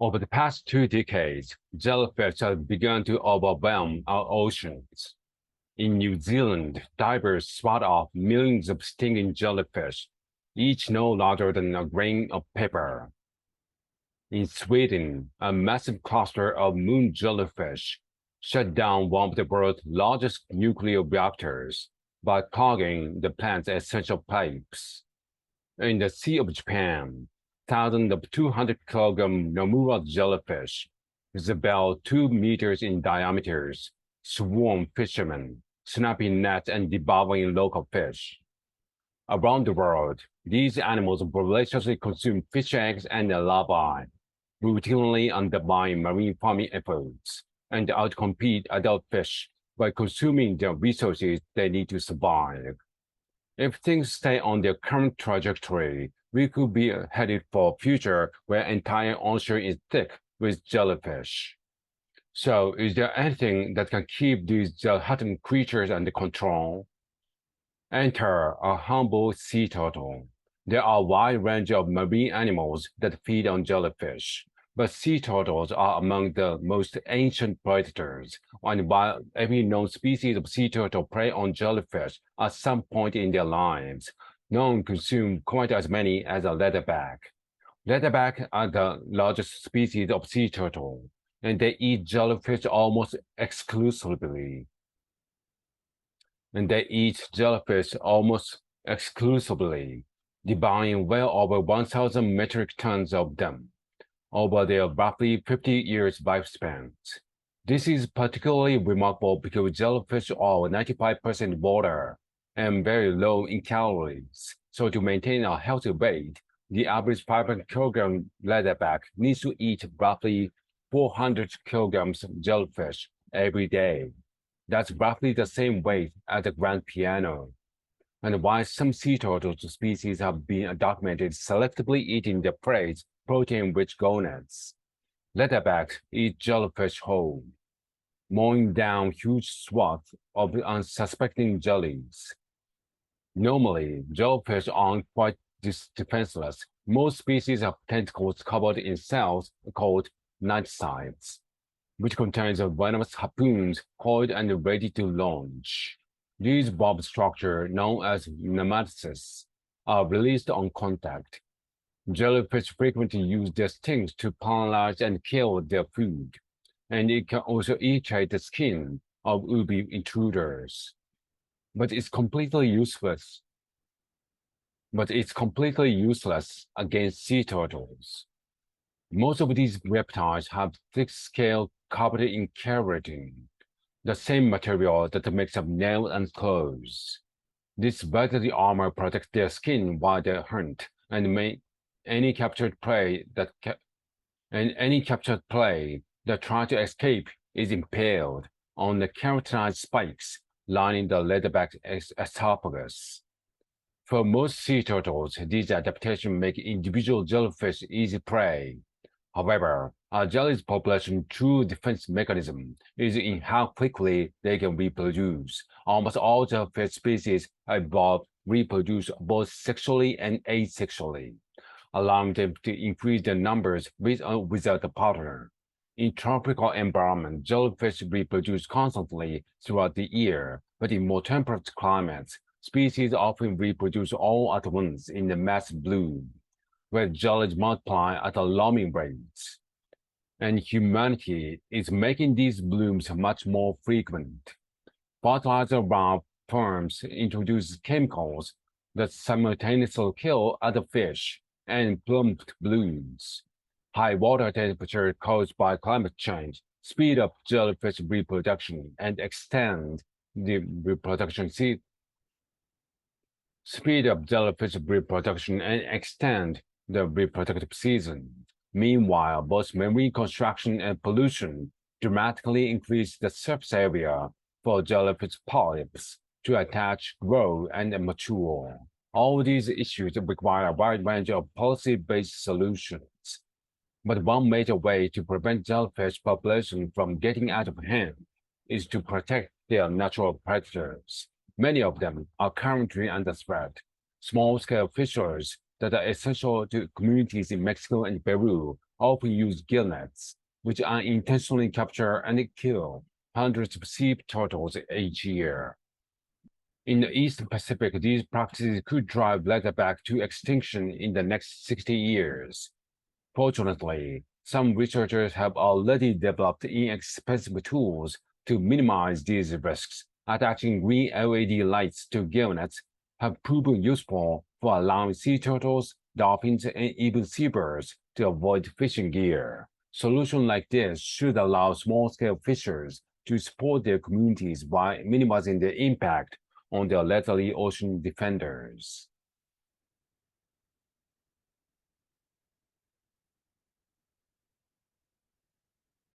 Over the past 2 decades, jellyfish have begun to overwhelm our oceans. In New Zealand, divers spot off millions of stinging jellyfish, each no larger than a grain of paper. In Sweden, a massive cluster of moon jellyfish shut down one of the world's largest nuclear reactors by clogging the plant's essential pipes. In the Sea of Japan, thousands of 200-kilogram Nomura jellyfish, is about 2 meters in diameter, swarm fishermen, snapping nets and devouring local fish. Around the world, these animals voraciously consume fish eggs and larvae, routinely undermine marine farming efforts, and outcompete adult fish by consuming the resources they need to survive. If things stay on their current trajectory, we could be headed for a future where entire ocean is thick with jellyfish. So, is there anything that can keep these gelatin creatures under control? Enter a humble sea turtle. There are a wide range of marine animals that feed on jellyfish, but sea turtles are among the most ancient predators, and while every known species of sea turtle prey on jellyfish at some point in their lives, none consume quite as many as a leatherback. Leatherback are the largest species of sea turtle, and they eat jellyfish almost exclusively. Devouring well over 1,000 metric tons of them over their roughly 50 years lifespans. This is particularly remarkable because jellyfish are 95% water and very low in calories. So to maintain a healthy weight, the average 500-kilogram leatherback needs to eat roughly 400 kilograms of jellyfish every day. That's roughly the same weight as a grand piano. And while some sea turtle species have been documented selectively eating their prey's protein-rich gonads, leatherbacks eat jellyfish whole, mowing down huge swaths of unsuspecting jellies. Normally, jellyfish aren't quite this defenseless. Most species have tentacles covered in cells called nidicides, which contains venomous harpoons coiled and ready to launch. These bob structures, known as nematocysts, are released on contact. Jellyfish frequently use their stings to paralyze and kill their food, and it can also irritate the skin of would-be intruders. But it's completely useless against sea turtles. Most of these reptiles have thick scales covered in keratin, the same material that makes up nails and clothes. This velvety armor protects their skin while they hunt, and any captured prey that tries to escape is impaled on the keratinized spikes lining the leatherback's esophagus. For most sea turtles, these adaptations make individual jellyfish easy prey. However, a jelly's population true defense mechanism is in how quickly they can reproduce. Almost all jellyfish species reproduce both sexually and asexually, allowing them to increase their numbers without a partner. In tropical environments, jellyfish reproduce constantly throughout the year, but in more temperate climates, species often reproduce all at once in a mass bloom, where jellies multiply at alarming rates. And humanity is making these blooms much more frequent. Fertilizer firms introduce chemicals that simultaneously kill other fish and plummet blooms. High water temperature caused by climate change speed up jellyfish reproduction and extend the reproduction the reproductive season. Meanwhile, both marine construction and pollution dramatically increase the surface area for jellyfish polyps to attach, grow, and mature. All these issues require a wide range of policy-based solutions. But one major way to prevent jellyfish population from getting out of hand is to protect their natural predators. Many of them are currently under threat. Small-scale fisheries that are essential to communities in Mexico and Peru often use gill nets, which unintentionally capture and kill hundreds of sea turtles each year. In the East Pacific, these practices could drive leatherback to extinction in the next 60 years. Fortunately, some researchers have already developed inexpensive tools to minimize these risks. Attaching green LED lights to gill nets have proven useful for allowing sea turtles, dolphins, and even seabirds to avoid fishing gear. Solutions like this should allow small-scale fishers to support their communities by minimizing the impact on their leathery ocean defenders.